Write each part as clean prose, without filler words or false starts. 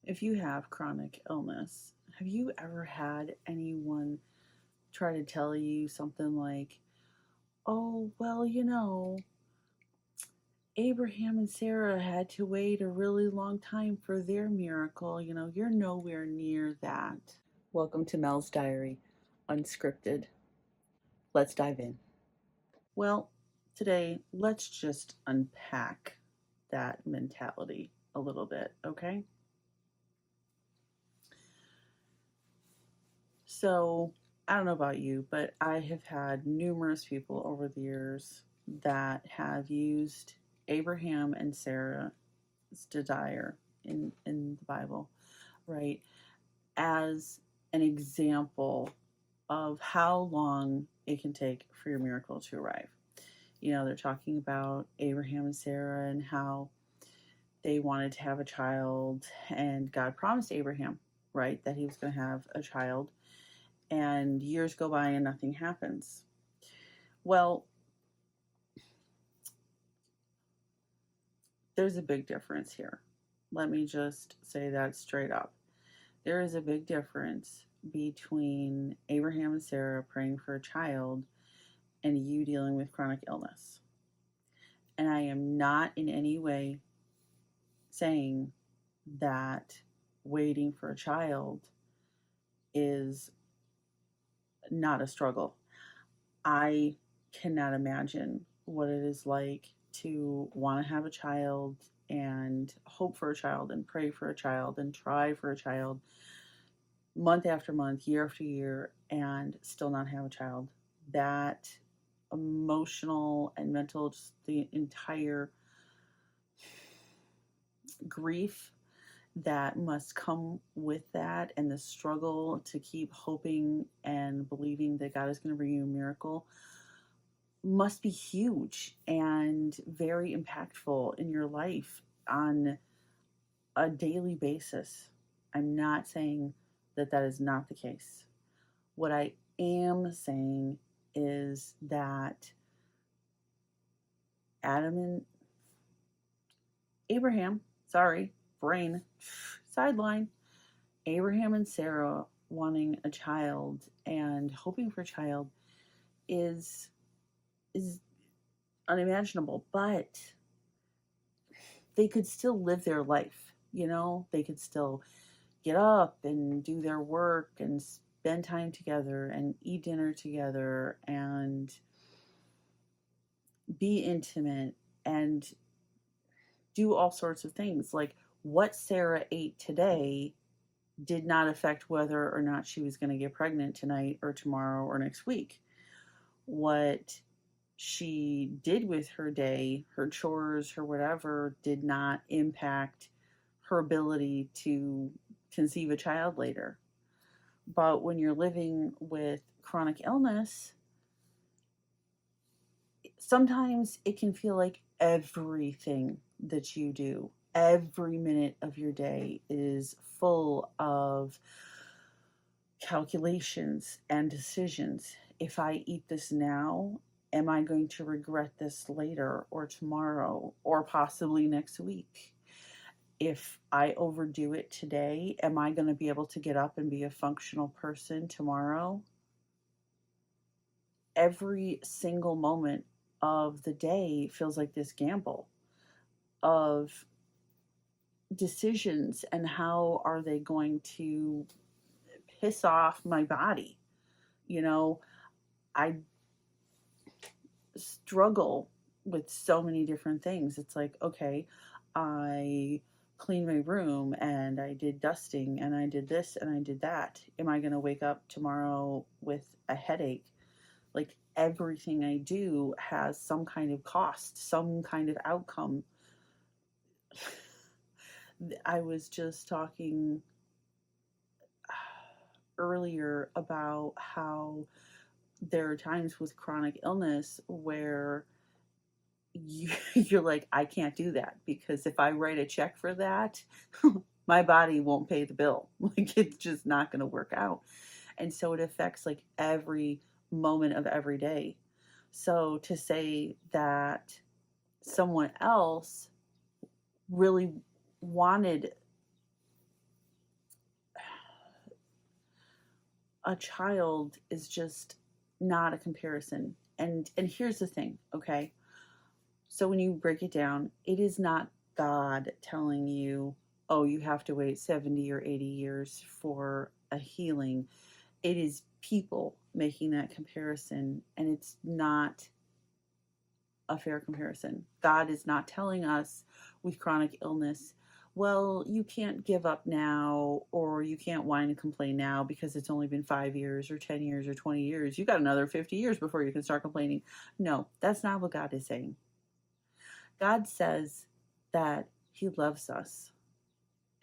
if you have chronic illness, have you ever had anyone try to tell you something like, oh, well, Abraham and Sarah had to wait a really long time for their miracle. You're nowhere near that. Welcome to Mel's Diary, unscripted. Let's dive in. Well, today, let's just unpack that mentality a little bit, okay? So, I don't know about you, but I have had numerous people over the years that have used Abraham and Sarah's desire in the Bible, right, as an example of how long it can take for your miracle to arrive. They're talking about Abraham and Sarah and how they wanted to have a child, and God promised Abraham, right, that he was going to have a child, and years go by and nothing happens. Well, there's a big difference here. Let me just say that straight up. There is a big difference between Abraham and Sarah praying for a child and you dealing with chronic illness. And I am not in any way saying that waiting for a child is not a struggle. I cannot imagine what it is like to want to have a child and hope for a child and pray for a child and try for a child month after month, year after year, and still not have a child. That emotional and mental, just the entire grief that must come with that, and the struggle to keep hoping and believing that God is going to bring you a miracle, must be huge and very impactful in your life on a daily basis. I'm not saying that that is not the case. What I am saying is that Adam and Abraham, sorry, brain, sideline, Abraham and Sarah wanting a child and hoping for a child is unimaginable, but they could still live their life. They could still get up and do their work and spend time together and eat dinner together and be intimate and do all sorts of things. Like, what Sarah ate today did not affect whether or not she was going to get pregnant tonight or tomorrow or next week. What she did with her day, her chores, her whatever, did not impact her ability to conceive a child later. But when you're living with chronic illness, sometimes it can feel like everything that you do, every minute of your day, is full of calculations and decisions. If I eat this now, am I going to regret this later or tomorrow or possibly next week? If I overdo it today, am I going to be able to get up and be a functional person tomorrow? Every single moment of the day feels like this gamble of decisions, and how are they going to piss off my body? I struggle with so many different things. It's like, okay, I cleaned my room and I did dusting and I did this and I did that. Am I going to wake up tomorrow with a headache? Like, everything I do has some kind of cost, some kind of outcome. I was just talking earlier about how there are times with chronic illness where you're like, I can't do that, because if I write a check for that, my body won't pay the bill. Like, it's just not going to work out. And so it affects like every moment of every day. So to say that someone else really wanted a child is just not a comparison. And here's the thing, okay? So when you break it down, it is not God telling you, oh, you have to wait 70 or 80 years for a healing. It is people making that comparison, and it's not a fair comparison. God is not telling us with chronic illness, well, you can't give up now, or you can't whine and complain now because it's only been 5 years or 10 years or 20 years. You got another 50 years before you can start complaining. No, that's not what God is saying. God says that He loves us.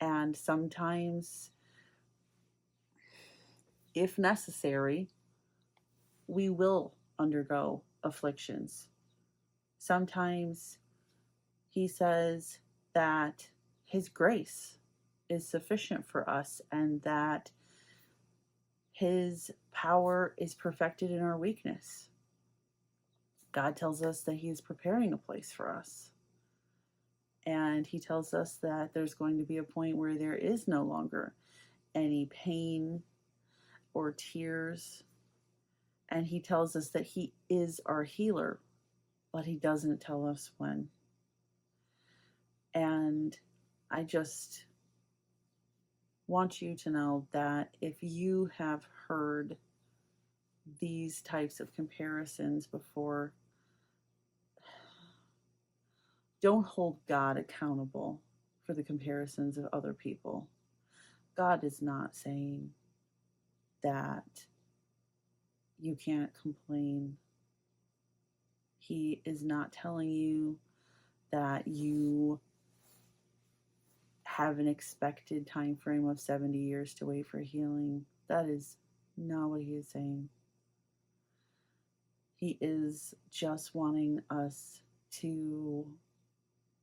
And sometimes, if necessary, we will undergo afflictions. Sometimes He says that His grace is sufficient for us and that His power is perfected in our weakness. God tells us that He is preparing a place for us. And He tells us that there's going to be a point where there is no longer any pain or tears. And He tells us that He is our healer, but He doesn't tell us when. And I just want you to know that if you have heard these types of comparisons before, don't hold God accountable for the comparisons of other people. God is not saying that you can't complain. He is not telling you that you have an expected time frame of 70 years to wait for healing. That is not what He is saying. He is just wanting us to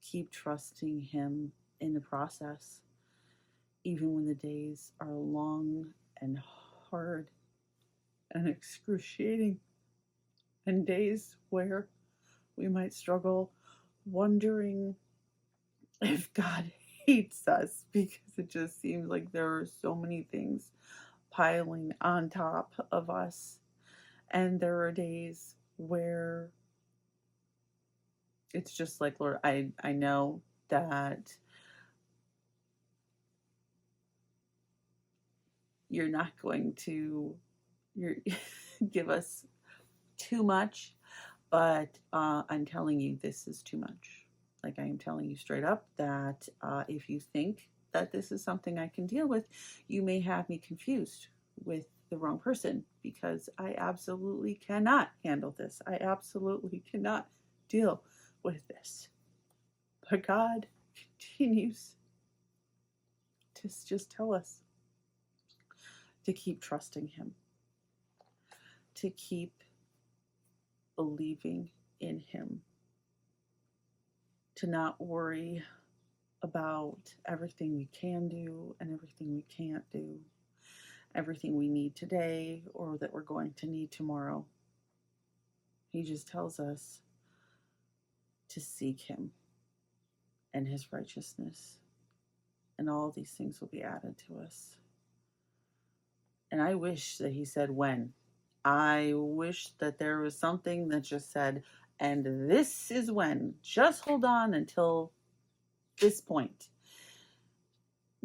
keep trusting Him in the process, even when the days are long and hard and excruciating, and days where we might struggle wondering if God hates us, because it just seems like there are so many things piling on top of us. And there are days where it's just like, Lord, I know that you're not going to give us too much, but I'm telling you this is too much. Like, I am telling you straight up that if you think that this is something I can deal with, you may have me confused with the wrong person, because I absolutely cannot handle this. I absolutely cannot deal with this. But God continues to just tell us to keep trusting Him, to keep believing in Him, to not worry about everything we can do and everything we can't do, everything we need today or that we're going to need tomorrow. He just tells us to seek Him and His righteousness, and all these things will be added to us. And I wish that He said when. I wish that there was something that just said, and this is when. Just hold on until this point.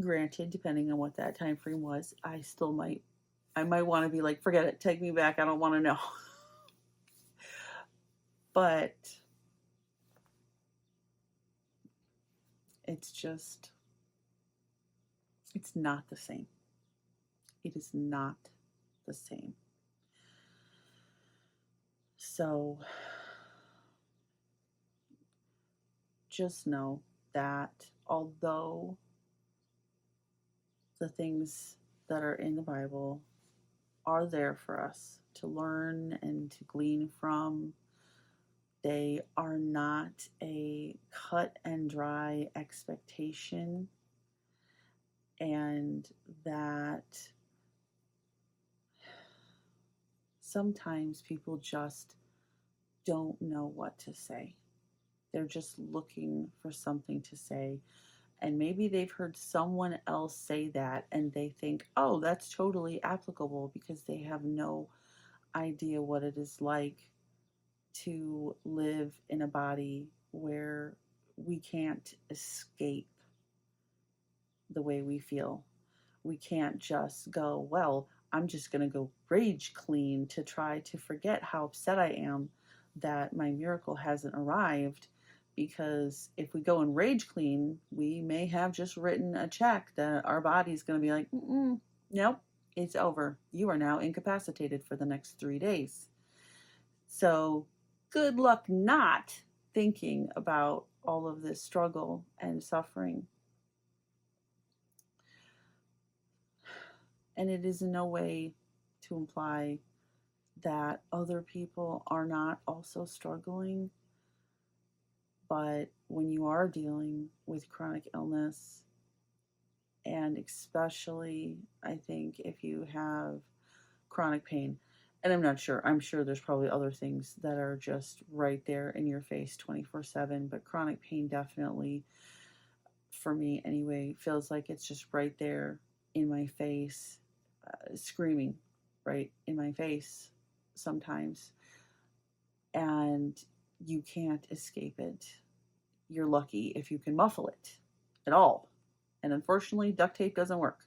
Granted, depending on what that time frame was, I might want to be like, forget it, take me back, I don't want to know. But it's not the same. It is not the same. So just know that although the things that are in the Bible are there for us to learn and to glean from, they are not a cut and dry expectation, and that sometimes people just don't know what to say. They're just looking for something to say, And maybe they've heard someone else say that and they think, oh, that's totally applicable, because they have no idea what it is like to live in a body where we can't escape the way we feel. We can't just go, well, I'm just going to go rage clean to try to forget how upset I am that my miracle hasn't arrived. Because if we go and rage clean, we may have just written a check that our body's going to be like, nope, it's over. You are now incapacitated for the next 3 days. So good luck not thinking about all of this struggle and suffering. And it is in no way to imply that other people are not also struggling. But when you are dealing with chronic illness, and especially, I think, if you have chronic pain, and I'm sure there's probably other things that are just right there in your face 24/7, but chronic pain definitely, for me anyway, feels like it's just right there in my face, screaming right in my face sometimes, and you can't escape it. You're lucky if you can muffle it at all. And unfortunately, duct tape doesn't work.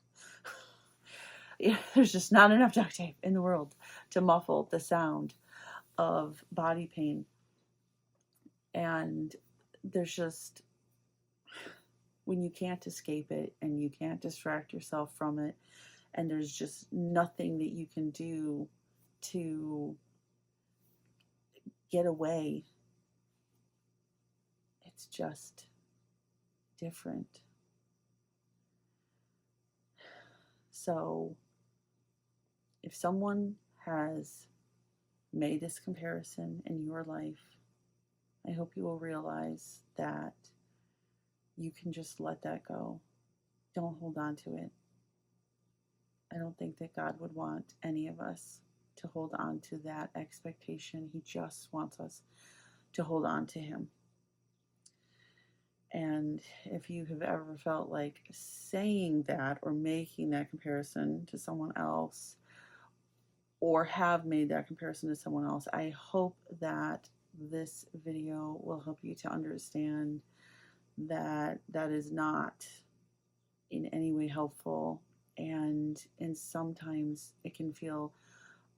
There's just not enough duct tape in the world to muffle the sound of body pain. And there's just, when you can't escape it and you can't distract yourself from it, and there's just nothing that you can do to get away, it's just different. So if someone has made this comparison in your life, I hope you will realize that you can just let that go. Don't hold on to it. I don't think that God would want any of us to hold on to that expectation. He just wants us to hold on to Him. And if you have ever felt like saying that or making that comparison to someone else, or have made that comparison to someone else, I hope that this video will help you to understand that that is not in any way helpful. And sometimes it can feel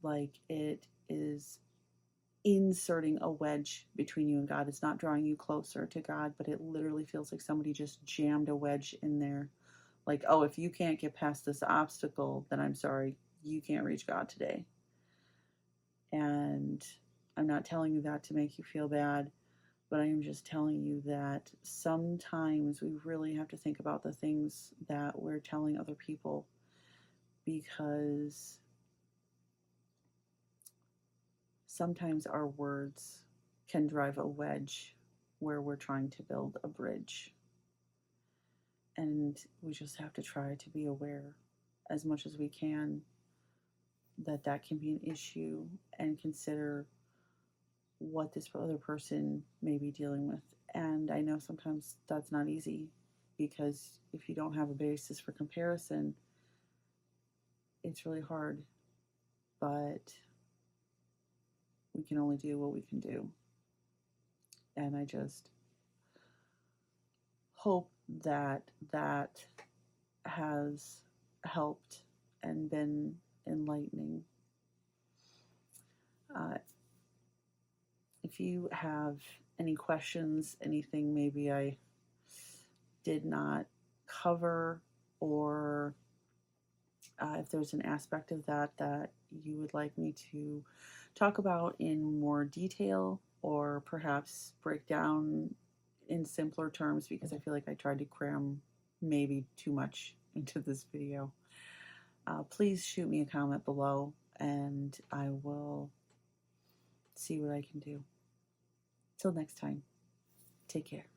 like it is inserting a wedge between you and God. It's not drawing you closer to God, but it literally feels like somebody just jammed a wedge in there. Like, oh, if you can't get past this obstacle, then I'm sorry, you can't reach God today. And I'm not telling you that to make you feel bad, but I am just telling you that sometimes we really have to think about the things that we're telling other people, because sometimes our words can drive a wedge where we're trying to build a bridge. And we just have to try to be aware as much as we can that that can be an issue, and consider what this other person may be dealing with. And I know sometimes that's not easy, because if you don't have a basis for comparison, it's really hard. But we can only do what we can do. And I just hope that that has helped and been enlightening. If you have any questions, anything maybe I did not cover, or if there's an aspect of that that you would like me to talk about in more detail, or perhaps break down in simpler terms, because I feel like I tried to cram maybe too much into this video, please shoot me a comment below, and I will see what I can do. Till next time, take care.